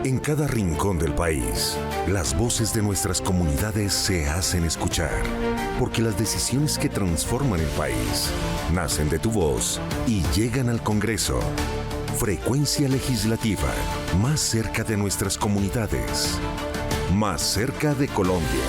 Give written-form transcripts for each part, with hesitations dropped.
En cada rincón del país, las voces de nuestras comunidades se hacen escuchar, porque las decisiones que transforman el país nacen de tu voz y llegan al Congreso. Frecuencia Legislativa, más cerca de nuestras comunidades, más cerca de Colombia.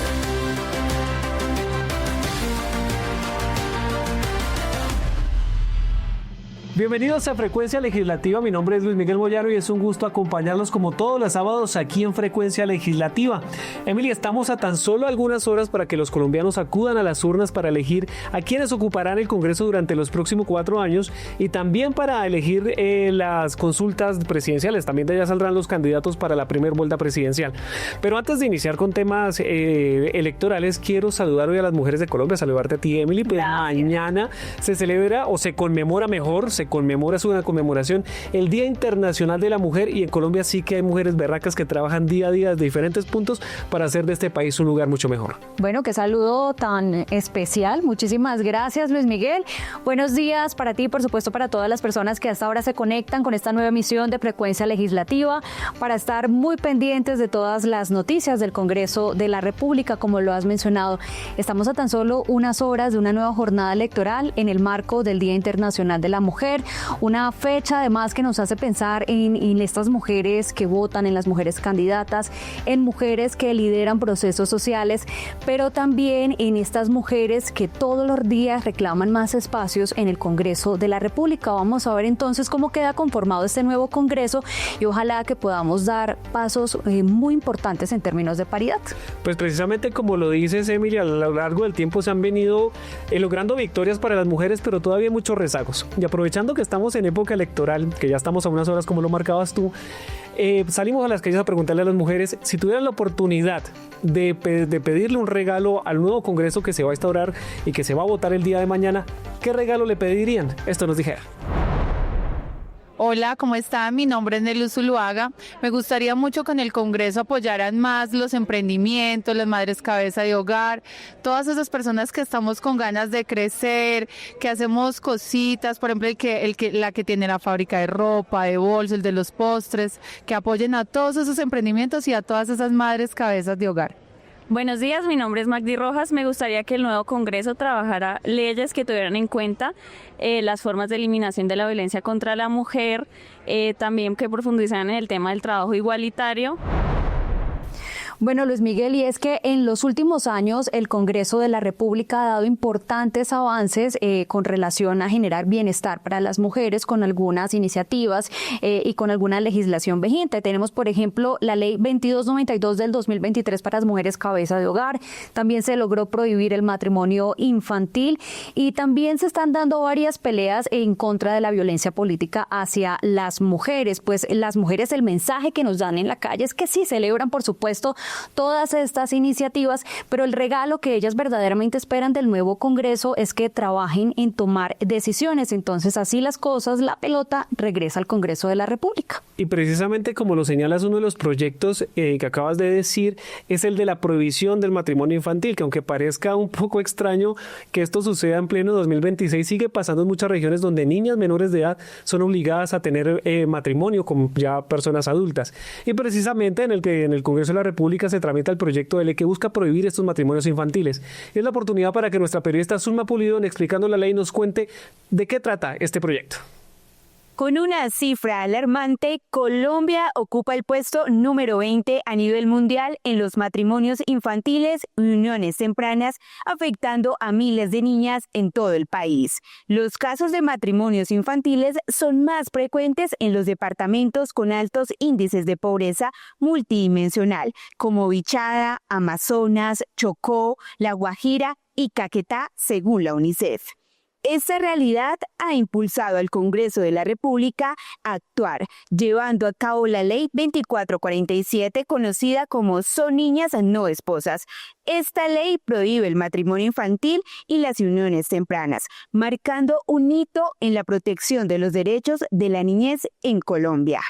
Bienvenidos a Frecuencia Legislativa, mi nombre es Luis Miguel Moyano y es un gusto acompañarlos como todos los sábados aquí en Frecuencia Legislativa. Emily, estamos a tan solo algunas horas para que los colombianos acudan a las urnas para elegir a quienes ocuparán el Congreso durante los próximos 4 años y también para elegir las consultas presidenciales. También de allá saldrán los candidatos para la primera vuelta presidencial. Pero antes de iniciar con temas electorales, quiero saludar hoy a las mujeres de Colombia, saludarte a ti, Emily. Pues mañana se celebra o se conmemora mejor, es una conmemoración, el Día Internacional de la Mujer, y en Colombia sí que hay mujeres berracas que trabajan día a día desde diferentes puntos para hacer de este país un lugar mucho mejor. Bueno, qué saludo tan especial. Muchísimas gracias, Luis Miguel. Buenos días para ti, por supuesto, para todas las personas que hasta ahora se conectan con esta nueva emisión de Frecuencia Legislativa, para estar muy pendientes de todas las noticias del Congreso de la República, como lo has mencionado. Estamos a tan solo unas horas de una nueva jornada electoral en el marco del Día Internacional de la Mujer. Una fecha además que nos hace pensar en estas mujeres que votan, en las mujeres candidatas, en mujeres que lideran procesos sociales, pero también en estas mujeres que todos los días reclaman más espacios en el Congreso de la República. Vamos a ver entonces cómo queda conformado este nuevo Congreso y ojalá que podamos dar pasos muy importantes en términos de paridad. Pues precisamente como lo dices, Emilia, a lo largo del tiempo se han venido logrando victorias para las mujeres, pero todavía hay muchos rezagos. Y aprovechando que estamos en época electoral, que ya estamos a unas horas como lo marcabas tú, salimos a las calles a preguntarle a las mujeres si tuvieran la oportunidad de pedirle un regalo al nuevo Congreso que se va a instaurar y que se va a votar el día de mañana, ¿qué regalo le pedirían? Esto nos dijera. Hola, ¿cómo está? Mi nombre es Nelly Zuluaga. Me gustaría mucho que en el Congreso apoyaran más los emprendimientos, las madres cabeza de hogar, todas esas personas que estamos con ganas de crecer, que hacemos cositas, por ejemplo, la que tiene la fábrica de ropa, de bolsos, el de los postres, que apoyen a todos esos emprendimientos y a todas esas madres cabezas de hogar. Buenos días, mi nombre es Magdi Rojas. Me gustaría que el nuevo Congreso trabajara leyes que tuvieran en cuenta las formas de eliminación de la violencia contra la mujer, también que profundizaran en el tema del trabajo igualitario. Bueno, Luis Miguel, y es que en los últimos años el Congreso de la República ha dado importantes avances con relación a generar bienestar para las mujeres con algunas iniciativas y con alguna legislación vigente. Tenemos, por ejemplo, la Ley 2292 del 2023 para las mujeres cabeza de hogar. También se logró prohibir el matrimonio infantil y también se están dando varias peleas en contra de la violencia política hacia las mujeres. Pues las mujeres, el mensaje que nos dan en la calle es que sí celebran, por supuesto, todas estas iniciativas, pero el regalo que ellas verdaderamente esperan del nuevo Congreso es que trabajen en tomar decisiones. Entonces, así las cosas, la pelota regresa al Congreso de la República. Y precisamente como lo señalas, uno de los proyectos que acabas de decir es el de la prohibición del matrimonio infantil, que aunque parezca un poco extraño que esto suceda en pleno 2026, sigue pasando en muchas regiones donde niñas menores de edad son obligadas a tener matrimonio con ya personas adultas. Y precisamente en el Congreso de la República se tramita el proyecto de ley que busca prohibir estos matrimonios infantiles. Y es la oportunidad para que nuestra periodista Zulma Pulido, en Explicando la Ley, nos cuente de qué trata este proyecto. Con una cifra alarmante, Colombia ocupa el puesto número 20 a nivel mundial en los matrimonios infantiles y uniones tempranas, afectando a miles de niñas en todo el país. Los casos de matrimonios infantiles son más frecuentes en los departamentos con altos índices de pobreza multidimensional, como Bichada, Amazonas, Chocó, La Guajira y Caquetá, según la UNICEF. Esta realidad ha impulsado al Congreso de la República a actuar, llevando a cabo la Ley 2447, conocida como Son Niñas No Esposas. Esta ley prohíbe el matrimonio infantil y las uniones tempranas, marcando un hito en la protección de los derechos de la niñez en Colombia.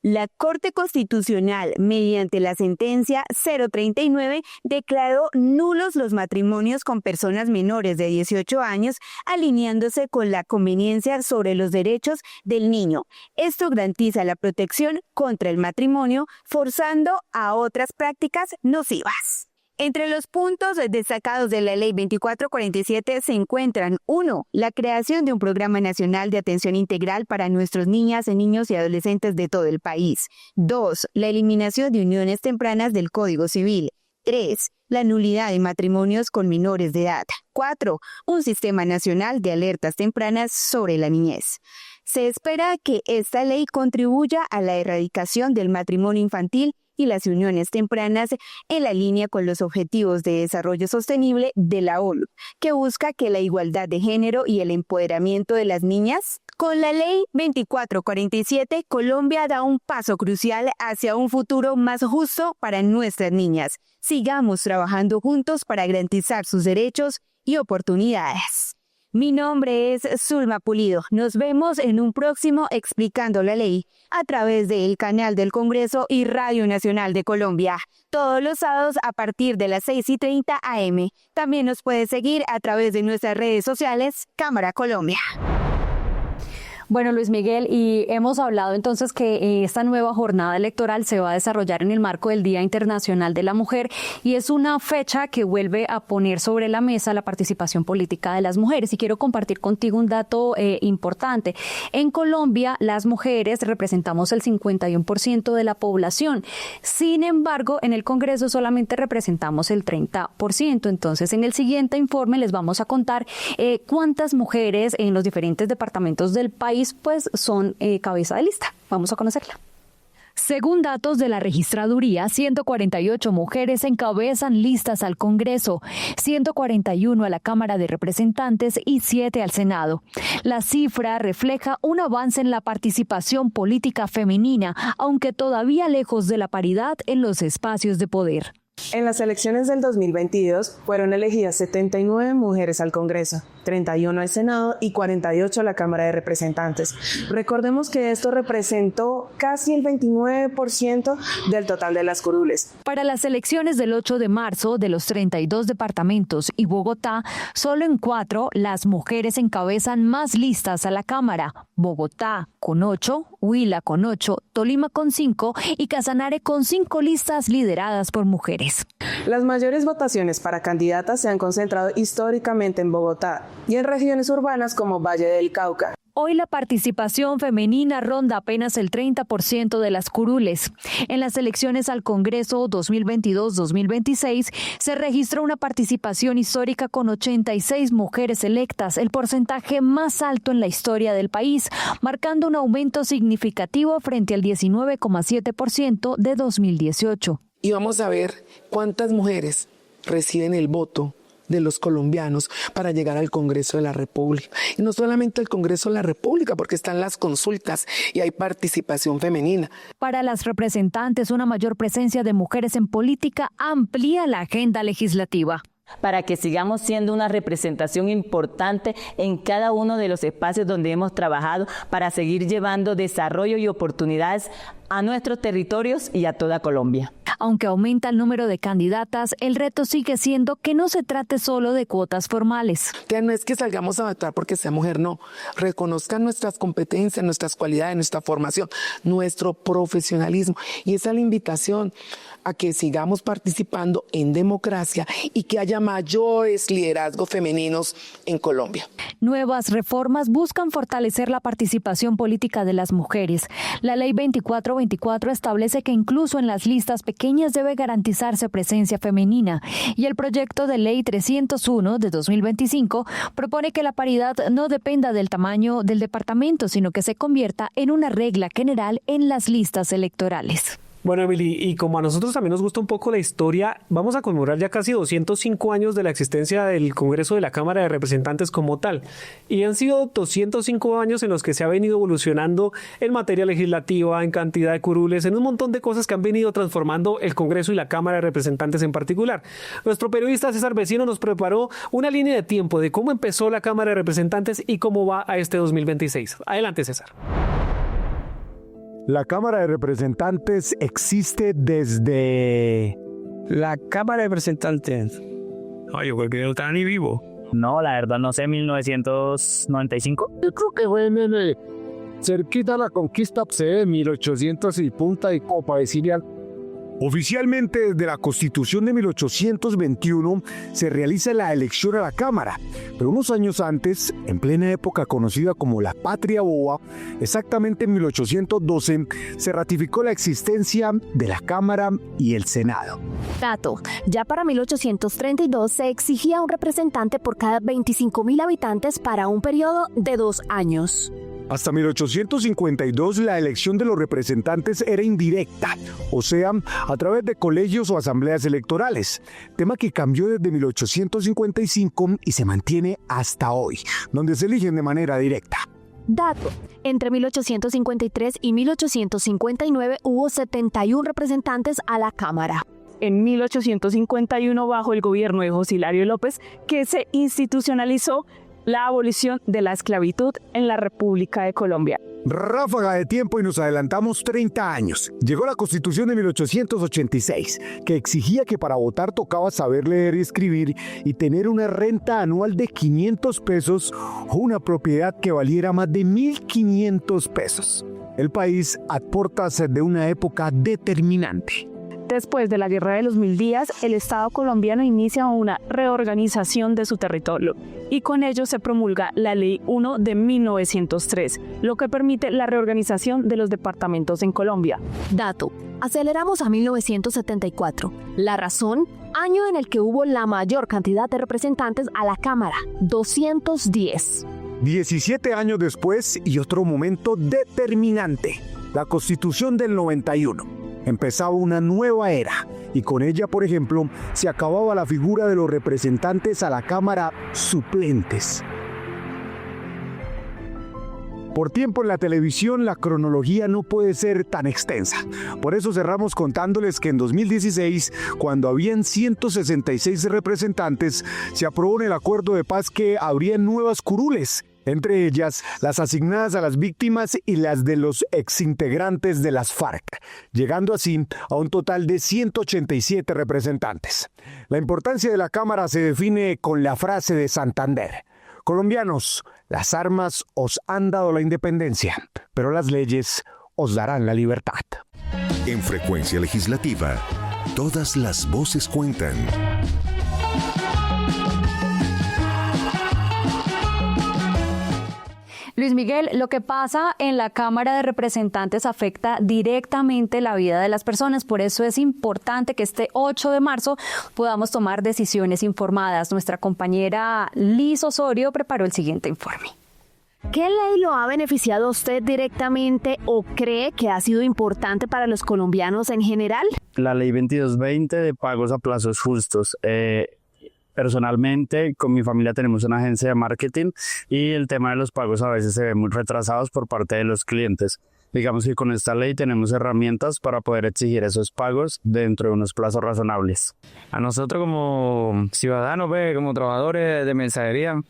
La Corte Constitucional, mediante la sentencia 039, declaró nulos los matrimonios con personas menores de 18 años, alineándose con la Conveniencia sobre los Derechos del Niño. Esto garantiza la protección contra el matrimonio, forzando a otras prácticas nocivas. Entre los puntos destacados de la Ley 2447 se encuentran 1. La creación de un Programa Nacional de Atención Integral para nuestras niñas, niños y adolescentes de todo el país. 2. La eliminación de uniones tempranas del Código Civil. 3. La nulidad de matrimonios con menores de edad. 4. Un Sistema Nacional de Alertas Tempranas sobre la Niñez. Se espera que esta ley contribuya a la erradicación del matrimonio infantil y las uniones tempranas en la línea con los Objetivos de Desarrollo Sostenible de la ONU, que busca que la igualdad de género y el empoderamiento de las niñas. Con la Ley 2447, Colombia da un paso crucial hacia un futuro más justo para nuestras niñas. Sigamos trabajando juntos para garantizar sus derechos y oportunidades. Mi nombre es Zulma Pulido. Nos vemos en un próximo Explicando la Ley a través del canal del Congreso y Radio Nacional de Colombia, todos los sábados a partir de las 6:30 am. También nos puede seguir a través de nuestras redes sociales, Cámara Colombia. Bueno, Luis Miguel, y hemos hablado entonces que esta nueva jornada electoral se va a desarrollar en el marco del Día Internacional de la Mujer y es una fecha que vuelve a poner sobre la mesa la participación política de las mujeres. Y quiero compartir contigo un dato importante. En Colombia, las mujeres representamos el 51% de la población. Sin embargo, en el Congreso solamente representamos el 30%. Entonces, en el siguiente informe les vamos a contar cuántas mujeres en los diferentes departamentos del país pues son cabeza de lista. Vamos a conocerla. Según datos de la registraduría, 148 mujeres encabezan listas al Congreso, 141 a la Cámara de Representantes y 7 al Senado. La cifra refleja un avance en la participación política femenina, aunque todavía lejos de la paridad en los espacios de poder. En las elecciones del 2022 fueron elegidas 79 mujeres al Congreso, 31 al Senado y 48 a la Cámara de Representantes. Recordemos que esto representó casi el 29% del total de las curules. Para las elecciones del 8 de marzo, de los 32 departamentos y Bogotá, solo en 4 las mujeres encabezan más listas a la Cámara. Bogotá con 8, Huila con 8, Tolima con 5 y Casanare con 5 listas lideradas por mujeres. Las mayores votaciones para candidatas se han concentrado históricamente en Bogotá y en regiones urbanas como Valle del Cauca. Hoy la participación femenina ronda apenas el 30% de las curules. En las elecciones al Congreso 2022-2026 se registró una participación histórica con 86 mujeres electas, el porcentaje más alto en la historia del país, marcando un aumento significativo frente al 19,7% de 2018. Y vamos a ver cuántas mujeres reciben el voto de los colombianos para llegar al Congreso de la República. Y no solamente al Congreso de la República, porque están las consultas y hay participación femenina. Para las representantes, una mayor presencia de mujeres en política amplía la agenda legislativa. Para que sigamos siendo una representación importante en cada uno de los espacios donde hemos trabajado para seguir llevando desarrollo y oportunidades a nuestros territorios y a toda Colombia. Aunque aumenta el número de candidatas, el reto sigue siendo que no se trate solo de cuotas formales. Que no es que salgamos a votar porque sea mujer, no. Reconozcan nuestras competencias, nuestras cualidades, nuestra formación, nuestro profesionalismo. Y esa es la invitación a que sigamos participando en democracia y que haya mayores liderazgos femeninos en Colombia. Nuevas reformas buscan fortalecer la participación política de las mujeres. La Ley 2424 establece que incluso en las listas pequeñas debe garantizarse presencia femenina. Y el proyecto de Ley 301 de 2025 propone que la paridad no dependa del tamaño del departamento, sino que se convierta en una regla general en las listas electorales. Bueno, Emily, y como a nosotros también nos gusta un poco la historia, vamos a conmemorar ya casi 205 años de la existencia del Congreso de la Cámara de Representantes como tal. Y han sido 205 años en los que se ha venido evolucionando en materia legislativa, en cantidad de curules, en un montón de cosas que han venido transformando el Congreso y la Cámara de Representantes en particular. Nuestro periodista César Vecino nos preparó una línea de tiempo de cómo empezó la Cámara de Representantes y cómo va a este 2026. Adelante, César. La Cámara de Representantes existe desde... La Cámara de Representantes. Ay, yo creo que no estaba ni vivo. No, la verdad no sé, 1995. Yo creo que fue cerquita a la conquista de 1800 y punta y copa de Siria. Oficialmente, desde la Constitución de 1821 se realiza la elección a la Cámara, pero unos años antes, en plena época conocida como la Patria Boba, exactamente en 1812, se ratificó la existencia de la Cámara y el Senado. Dato, ya para 1832 se exigía un representante por cada 25.000 habitantes para un periodo de 2 años. Hasta 1852 la elección de los representantes era indirecta, o sea, a través de colegios o asambleas electorales, tema que cambió desde 1855 y se mantiene hasta hoy, donde se eligen de manera directa. Dato, entre 1853 y 1859 hubo 71 representantes a la Cámara. En 1851, bajo el gobierno de José Hilario López, que se institucionalizó la abolición de la esclavitud en la República de Colombia. Ráfaga de tiempo y nos adelantamos 30 años. Llegó la Constitución de 1886, que exigía que para votar tocaba saber leer y escribir y tener una renta anual de 500 pesos o una propiedad que valiera más de 1.500 pesos. El país a puertas de una época determinante. Después de la Guerra de los 1000 días, el Estado colombiano inicia una reorganización de su territorio y con ello se promulga la Ley 1 de 1903, lo que permite la reorganización de los departamentos en Colombia. Dato, aceleramos a 1974. La razón, año en el que hubo la mayor cantidad de representantes a la Cámara, 210. 17 años después y otro momento determinante, la Constitución del 91. Empezaba una nueva era y con ella, por ejemplo, se acababa la figura de los representantes a la Cámara suplentes. Por tiempo en la televisión, la cronología no puede ser tan extensa. Por eso cerramos contándoles que en 2016, cuando habían 166 representantes, se aprobó en el acuerdo de paz que habría nuevas curules, entre ellas las asignadas a las víctimas y las de los exintegrantes de las FARC, llegando así a un total de 187 representantes. La importancia de la Cámara se define con la frase de Santander: colombianos, las armas os han dado la independencia, pero las leyes os darán la libertad. En Frecuencia Legislativa, todas las voces cuentan. Luis Miguel, lo que pasa en la Cámara de Representantes afecta directamente la vida de las personas. Por eso es importante que este 8 de marzo podamos tomar decisiones informadas. Nuestra compañera Liz Osorio preparó el siguiente informe. ¿Qué ley lo ha beneficiado a usted directamente o cree que ha sido importante para los colombianos en general? La ley 2220 de pagos a plazos justos. Personalmente, con mi familia tenemos una agencia de marketing y el tema de los pagos a veces se ve muy retrasados por parte de los clientes. Digamos que con esta ley tenemos herramientas para poder exigir esos pagos dentro de unos plazos razonables. A nosotros como ciudadanos, como trabajadores de mensajería,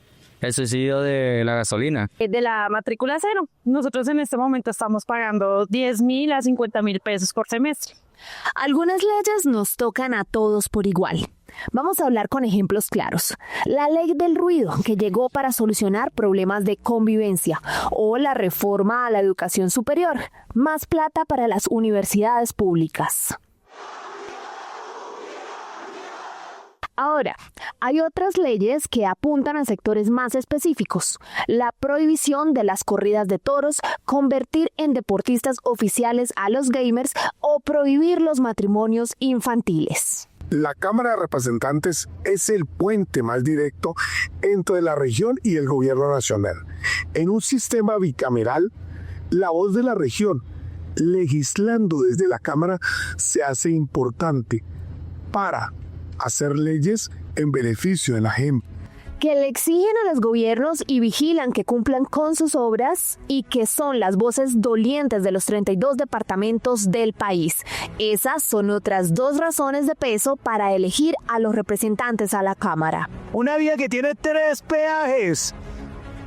el subsidio de la gasolina. De la matrícula cero. Nosotros en este momento estamos pagando 10.000 a 50.000 pesos por semestre. Algunas leyes nos tocan a todos por igual. Vamos a hablar con ejemplos claros. La ley del ruido, que llegó para solucionar problemas de convivencia, o la reforma a la educación superior, más plata para las universidades públicas. Ahora, hay otras leyes que apuntan a sectores más específicos. La prohibición de las corridas de toros, convertir en deportistas oficiales a los gamers o prohibir los matrimonios infantiles. La Cámara de Representantes es el puente más directo entre la región y el gobierno nacional. En un sistema bicameral, la voz de la región, legislando desde la Cámara, se hace importante para hacer leyes en beneficio de la gente. Que le exigen a los gobiernos y vigilan que cumplan con sus obras y que son las voces dolientes de los 32 departamentos del país. Esas son otras 2 razones de peso para elegir a los representantes a la Cámara. Una vía que tiene 3 peajes.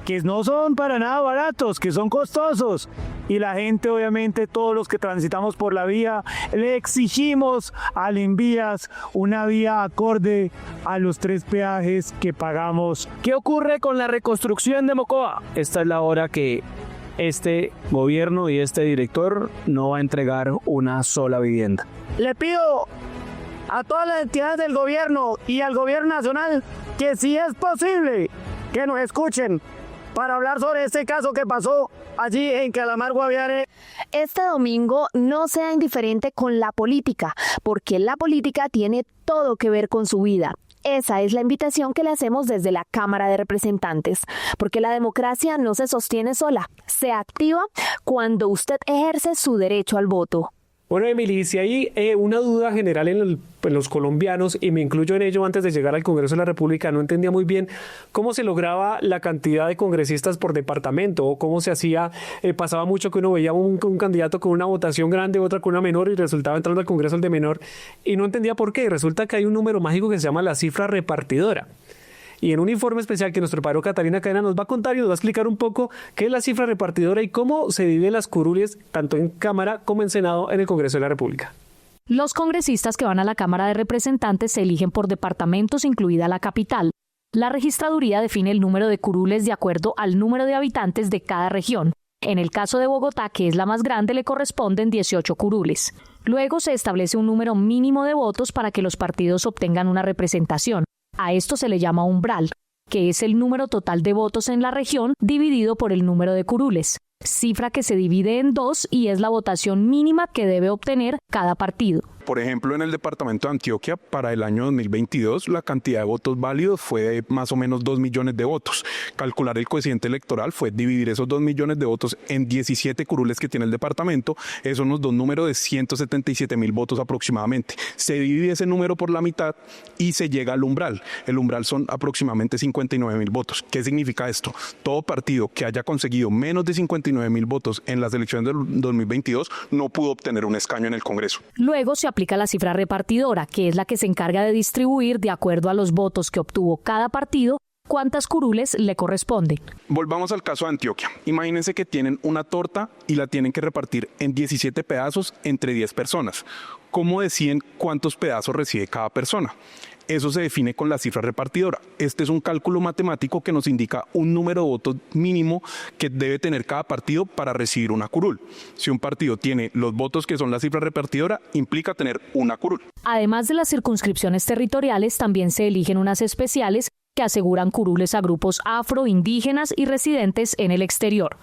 que no son para nada baratos, que son costosos. Y la gente, obviamente, todos los que transitamos por la vía, le exigimos al Invías una vía acorde a los 3 peajes que pagamos. ¿Qué ocurre con la reconstrucción de Mocoa? Esta es la hora que este gobierno y este director no va a entregar una sola vivienda. Le pido a todas las entidades del gobierno y al gobierno nacional que si es posible que nos escuchen para hablar sobre este caso que pasó allí en Calamar, Guaviare. Este domingo no sea indiferente con la política, porque la política tiene todo que ver con su vida. Esa es la invitación que le hacemos desde la Cámara de Representantes, porque la democracia no se sostiene sola, se activa cuando usted ejerce su derecho al voto. Bueno, Emily, si hay una duda general en los colombianos, y me incluyo en ello antes de llegar al Congreso de la República, no entendía muy bien cómo se lograba la cantidad de congresistas por departamento, o cómo se hacía, pasaba mucho que uno veía un candidato con una votación grande, otra con una menor, y resultaba entrando al Congreso el de menor, y no entendía por qué. Resulta que hay un número mágico que se llama la cifra repartidora. Y en un informe especial que nos preparó Catalina Cadena nos va a contar y nos va a explicar un poco qué es la cifra repartidora y cómo se dividen las curules tanto en Cámara como en Senado en el Congreso de la República. Los congresistas que van a la Cámara de Representantes se eligen por departamentos, incluida la capital. La registraduría define el número de curules de acuerdo al número de habitantes de cada región. En el caso de Bogotá, que es la más grande, le corresponden 18 curules. Luego se establece un número mínimo de votos para que los partidos obtengan una representación. A esto se le llama umbral, que es el número total de votos en la región dividido por el número de curules, cifra que se divide en 2 y es la votación mínima que debe obtener cada partido. Por ejemplo, en el departamento de Antioquia, para el año 2022, la cantidad de votos válidos fue de más o menos 2 millones de votos. Calcular el coeficiente electoral fue dividir esos 2 millones de votos en 17 curules que tiene el departamento. Eso nos da un número de 177.000 votos aproximadamente. Se divide ese número por la mitad y se llega al umbral. El umbral son aproximadamente 59.000 votos. ¿Qué significa esto? Todo partido que haya conseguido menos de 59.000 votos en las elecciones del 2022 no pudo obtener un escaño en el Congreso. Luego se aplica la cifra repartidora, que es la que se encarga de distribuir de acuerdo a los votos que obtuvo cada partido, cuántas curules le corresponden. Volvamos al caso de Antioquia. Imagínense que tienen una torta y la tienen que repartir en 17 pedazos entre 10 personas. ¿Cómo deciden cuántos pedazos recibe cada persona? Eso se define con la cifra repartidora. Este es un cálculo matemático que nos indica un número de votos mínimo que debe tener cada partido para recibir una curul. Si un partido tiene los votos que son la cifra repartidora, implica tener una curul. Además de las circunscripciones territoriales, también se eligen unas especiales que aseguran curules a grupos afro, indígenas y residentes en el exterior.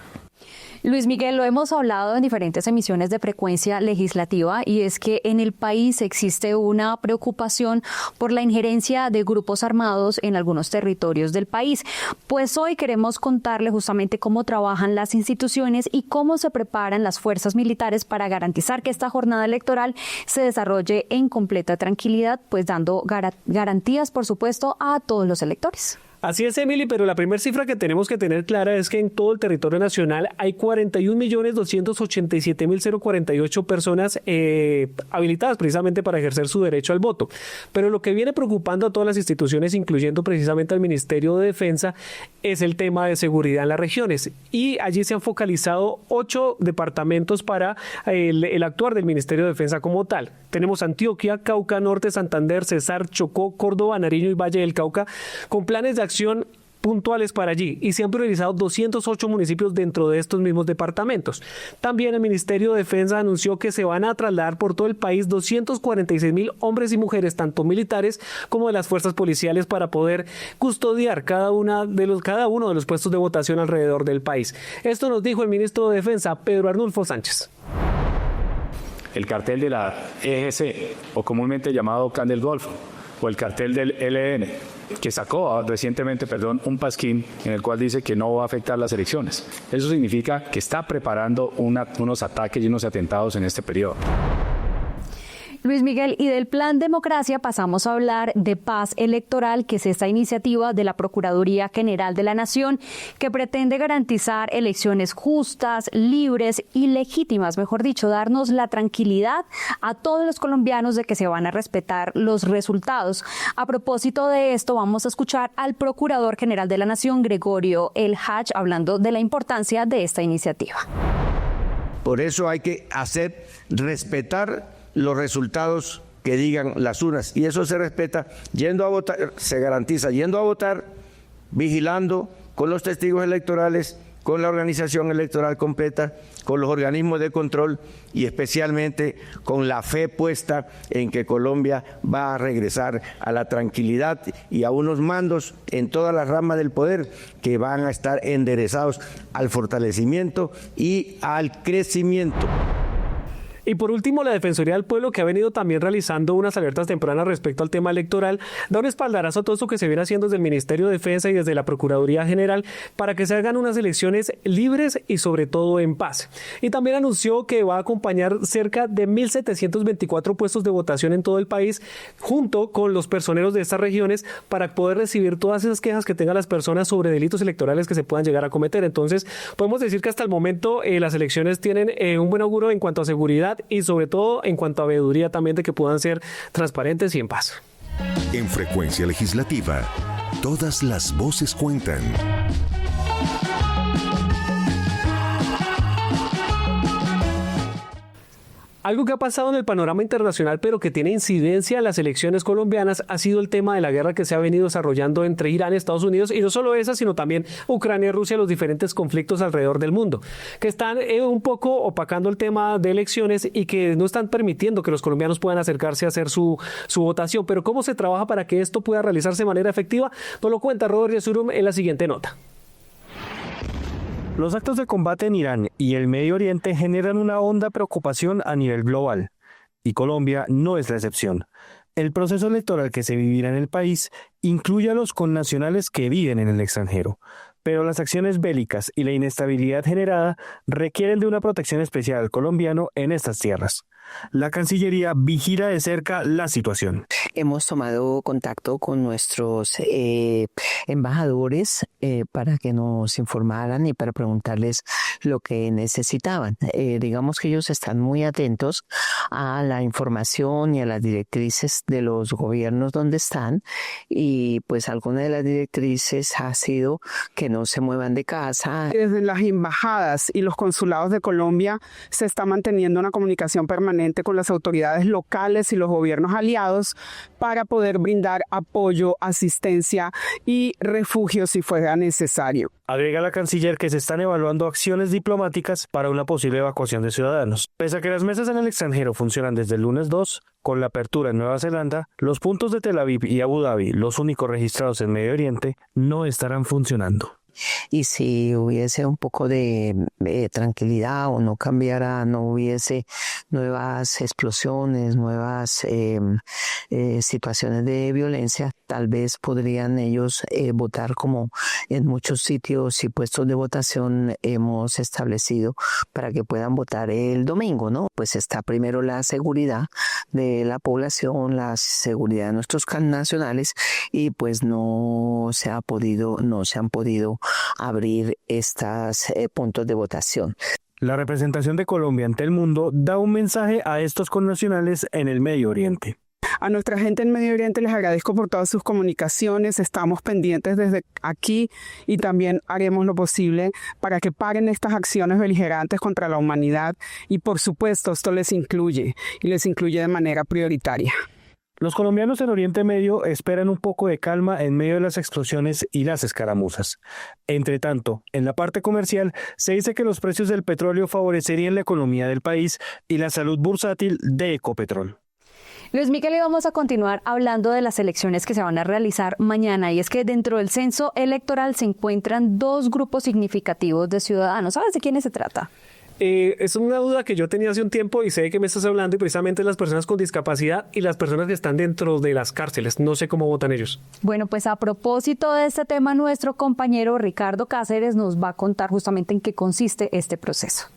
Luis Miguel, lo hemos hablado en diferentes emisiones de Frecuencia Legislativa y es que en el país existe una preocupación por la injerencia de grupos armados en algunos territorios del país. Pues hoy queremos contarle justamente cómo trabajan las instituciones y cómo se preparan las fuerzas militares para garantizar que esta jornada electoral se desarrolle en completa tranquilidad, pues dando garantías, por supuesto, a todos los electores. Así es, Emily, pero la primera cifra que tenemos que tener clara es que en todo el territorio nacional hay 41.287.048 personas habilitadas precisamente para ejercer su derecho al voto. Pero lo que viene preocupando a todas las instituciones, incluyendo precisamente al Ministerio de Defensa, es el tema de seguridad en las regiones. Y allí se han focalizado 8 departamentos para el actuar del Ministerio de Defensa como tal. Tenemos Antioquia, Cauca, Norte, Santander, Cesar, Chocó, Córdoba, Nariño y Valle del Cauca, con planes de acción puntuales para allí, y se han priorizado 208 municipios dentro de estos mismos departamentos. También el Ministerio de Defensa anunció que se van a trasladar por todo el país 246.000 hombres y mujeres, tanto militares como de las fuerzas policiales, para poder custodiar cada uno de los puestos de votación alrededor del país. Esto nos dijo el ministro de Defensa, Pedro Arnulfo Sánchez. El cartel de la EGC, o comúnmente llamado Clan del Golfo, o el cartel del ELN, que sacó recientemente un pasquín en el cual dice que no va a afectar las elecciones. Eso significa que está preparando unos ataques y unos atentados en este periodo. Luis Miguel, y del Plan Democracia pasamos a hablar de Paz Electoral, que es esta iniciativa de la Procuraduría General de la Nación que pretende garantizar elecciones justas, libres y legítimas, mejor dicho, darnos la tranquilidad a todos los colombianos de que se van a respetar los resultados. A propósito de esto, vamos a escuchar al Procurador General de la Nación, Gregorio El Hach, hablando de la importancia de esta iniciativa. Por eso hay que respetar los resultados que digan las urnas, y eso se respeta yendo a votar, se garantiza yendo a votar, vigilando con los testigos electorales, con la organización electoral completa, con los organismos de control y especialmente con la fe puesta en que Colombia va a regresar a la tranquilidad y a unos mandos en todas las ramas del poder que van a estar enderezados al fortalecimiento y al crecimiento. Y por último, la Defensoría del Pueblo, que ha venido también realizando unas alertas tempranas respecto al tema electoral, da un espaldarazo a todo esto que se viene haciendo desde el Ministerio de Defensa y desde la Procuraduría General para que se hagan unas elecciones libres y sobre todo en paz. Y también anunció que va a acompañar cerca de 1.724 puestos de votación en todo el país, junto con los personeros de estas regiones, para poder recibir todas esas quejas que tengan las personas sobre delitos electorales que se puedan llegar a cometer. Entonces, podemos decir que hasta el momento las elecciones tienen un buen auguro en cuanto a seguridad y sobre todo en cuanto a veeduría también de que puedan ser transparentes y en paz. En Frecuencia Legislativa, todas las voces cuentan. Algo que ha pasado en el panorama internacional, pero que tiene incidencia en las elecciones colombianas, ha sido el tema de la guerra que se ha venido desarrollando entre Irán y Estados Unidos, y no solo esa, sino también Ucrania y Rusia, los diferentes conflictos alrededor del mundo, que están un poco opacando el tema de elecciones y que no están permitiendo que los colombianos puedan acercarse a hacer su votación. Pero ¿cómo se trabaja para que esto pueda realizarse de manera efectiva? Nos lo cuenta Robert Yesurum en la siguiente nota. Los actos de combate en Irán y el Medio Oriente generan una honda preocupación a nivel global, y Colombia no es la excepción. El proceso electoral que se vivirá en el país incluye a los connacionales que viven en el extranjero, pero las acciones bélicas y la inestabilidad generada requieren de una protección especial al colombiano en estas tierras. La Cancillería vigila de cerca la situación. Hemos tomado contacto con nuestros embajadores para que nos informaran y para preguntarles lo que necesitaban. Digamos que ellos están muy atentos a la información y a las directrices de los gobiernos donde están, y pues alguna de las directrices ha sido que no se muevan de casa. Desde las embajadas y los consulados de Colombia se está manteniendo una comunicación permanente con las autoridades locales y los gobiernos aliados para poder brindar apoyo, asistencia y refugio si fuera necesario. Agrega la canciller que se están evaluando acciones diplomáticas para una posible evacuación de ciudadanos. Pese a que las mesas en el extranjero funcionan desde el lunes 2, con la apertura en Nueva Zelanda, los puntos de Tel Aviv y Abu Dhabi, los únicos registrados en Medio Oriente, no estarán funcionando. Y si hubiese un poco de tranquilidad o no cambiara, no hubiese nuevas explosiones, nuevas situaciones de violencia, tal vez podrían ellos votar como en muchos sitios y puestos de votación hemos establecido para que puedan votar el domingo, ¿no? Pues está primero la seguridad de la población, la seguridad de nuestros nacionales, y pues no se han podido abrir estos puntos de votación. La representación de Colombia ante el mundo da un mensaje a estos connacionales en el Medio Oriente. A nuestra gente en Medio Oriente les agradezco por todas sus comunicaciones. Estamos pendientes desde aquí y también haremos lo posible para que paren estas acciones beligerantes contra la humanidad, y por supuesto esto les incluye de manera prioritaria. Los colombianos en Oriente Medio esperan un poco de calma en medio de las explosiones y las escaramuzas. Entre tanto, en la parte comercial se dice que los precios del petróleo favorecerían la economía del país y la salud bursátil de Ecopetrol. Luis Miguel, y vamos a continuar hablando de las elecciones que se van a realizar mañana, y es que dentro del censo electoral se encuentran dos grupos significativos de ciudadanos. ¿Sabes de quiénes se trata? Es una duda que yo tenía hace un tiempo y sé de qué me estás hablando, y precisamente las personas con discapacidad y las personas que están dentro de las cárceles. No sé cómo votan ellos. Bueno, pues a propósito de este tema, nuestro compañero Ricardo Cáceres nos va a contar justamente en qué consiste este proceso.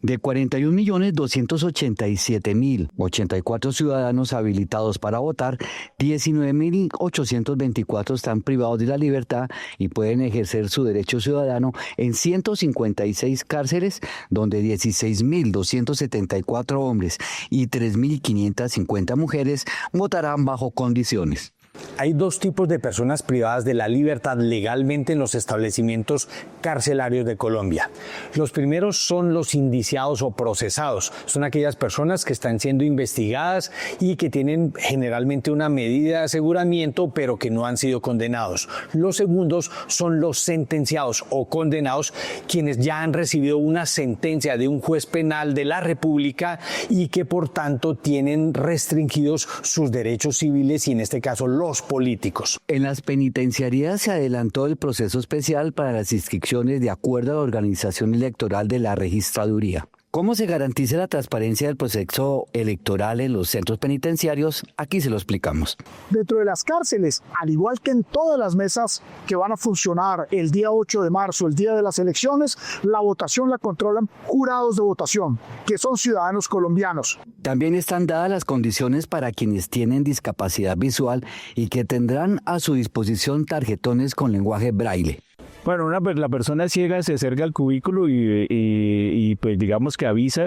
De 41.287.084 ciudadanos habilitados para votar, 19.824 están privados de la libertad y pueden ejercer su derecho ciudadano en 156 cárceles, donde 16.274 hombres y 3.550 mujeres votarán bajo condiciones. Hay dos tipos de personas privadas de la libertad legalmente en los establecimientos carcelarios de Colombia. Los primeros son los indiciados o procesados. Son aquellas personas que están siendo investigadas y que tienen generalmente una medida de aseguramiento, pero que no han sido condenados. Los segundos son los sentenciados o condenados, quienes ya han recibido una sentencia de un juez penal de la República y que por tanto tienen restringidos sus derechos civiles y en este caso los políticos. En las penitenciarías se adelantó el proceso especial para las inscripciones de acuerdo a la organización electoral de la registraduría. ¿Cómo se garantiza la transparencia del proceso electoral en los centros penitenciarios? Aquí se lo explicamos. Dentro de las cárceles, al igual que en todas las mesas que van a funcionar el día 8 de marzo, el día de las elecciones, la votación la controlan jurados de votación, que son ciudadanos colombianos. También están dadas las condiciones para quienes tienen discapacidad visual y que tendrán a su disposición tarjetones con lenguaje braille. Bueno, la persona ciega se acerca al cubículo y pues digamos que avisa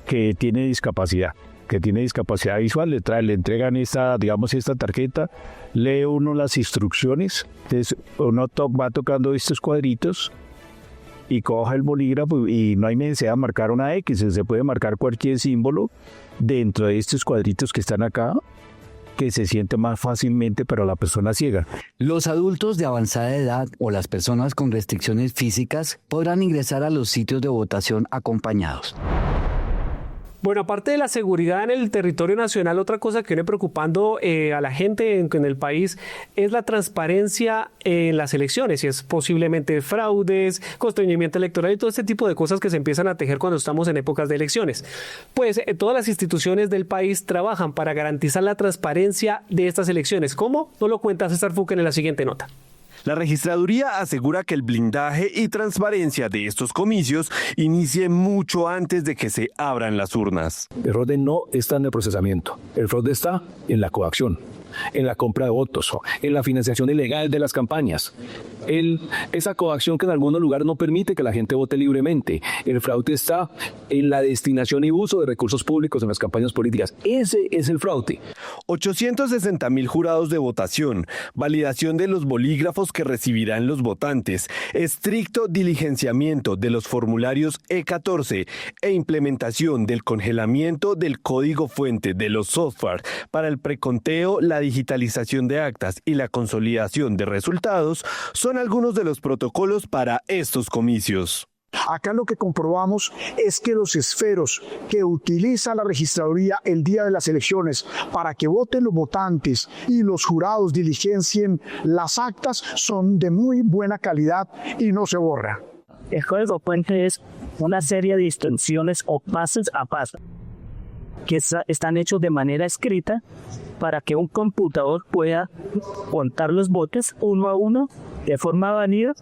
que tiene discapacidad visual, le entregan esta tarjeta, lee uno las instrucciones, entonces uno va tocando estos cuadritos y coja el bolígrafo y no hay necesidad de marcar una X, se puede marcar cualquier símbolo dentro de estos cuadritos que están acá, que se siente más fácilmente para la persona ciega. Los adultos de avanzada edad o las personas con restricciones físicas podrán ingresar a los sitios de votación acompañados. Bueno, aparte de la seguridad en el territorio nacional, otra cosa que viene preocupando a la gente en el país es la transparencia en las elecciones, y es posiblemente fraudes, constreñimiento electoral y todo este tipo de cosas que se empiezan a tejer cuando estamos en épocas de elecciones. Pues todas las instituciones del país trabajan para garantizar la transparencia de estas elecciones. ¿Cómo? Nos lo cuenta César Fuquen en la siguiente nota. La registraduría asegura que el blindaje y transparencia de estos comicios inicie mucho antes de que se abran las urnas. El fraude no está en el procesamiento, el fraude está en la coacción, en la compra de votos, en la financiación ilegal de las campañas, esa coacción que en algunos lugares no permite que la gente vote libremente. El fraude está en la destinación y uso de recursos públicos en las campañas políticas. Ese es el fraude. 860.000 jurados de votación, validación de los bolígrafos que recibirán los votantes, estricto diligenciamiento de los formularios E14 e implementación del congelamiento del código fuente de los software para el preconteo, la digitalización de actas y la consolidación de resultados son algunos de los protocolos para estos comicios. Acá lo que comprobamos es que los esferos que utiliza la registraduría el día de las elecciones para que voten los votantes y los jurados diligencien las actas son de muy buena calidad y no se borra. El código fuente es una serie de instrucciones o pasos a paso que están hechos de manera escrita para que un computador pueda contar los votos uno a uno de forma válida,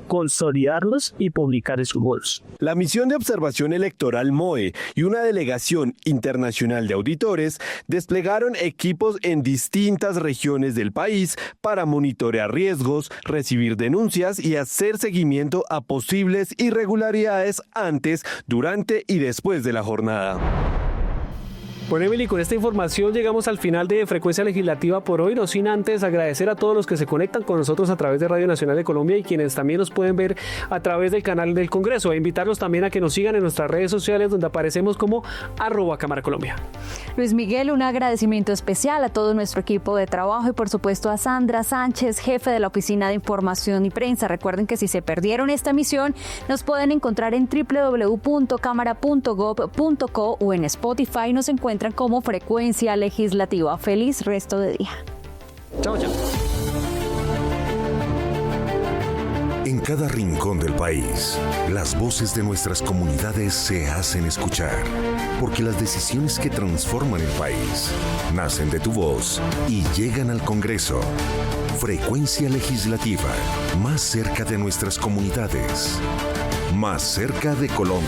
consolidarlos y publicar esos votos. La misión de observación electoral MOE y una delegación internacional de auditores desplegaron equipos en distintas regiones del país para monitorear riesgos, recibir denuncias y hacer seguimiento a posibles irregularidades antes, durante y después de la jornada. Bueno, Emily, con esta información llegamos al final de Frecuencia Legislativa por hoy, no sin antes agradecer a todos los que se conectan con nosotros a través de Radio Nacional de Colombia y quienes también nos pueden ver a través del canal del Congreso, e invitarlos también a que nos sigan en nuestras redes sociales donde aparecemos como @Cámara Colombia. Luis Miguel, un agradecimiento especial a todo nuestro equipo de trabajo y por supuesto a Sandra Sánchez, jefe de la Oficina de Información y Prensa. Recuerden que si se perdieron esta emisión nos pueden encontrar en www.cámara.gov.co o en Spotify nos encuentran como Frecuencia Legislativa. Feliz resto de día. Chao, chao. En cada rincón del país, las voces de nuestras comunidades se hacen escuchar, porque las decisiones que transforman el país nacen de tu voz y llegan al Congreso. Frecuencia Legislativa, más cerca de nuestras comunidades, más cerca de Colombia.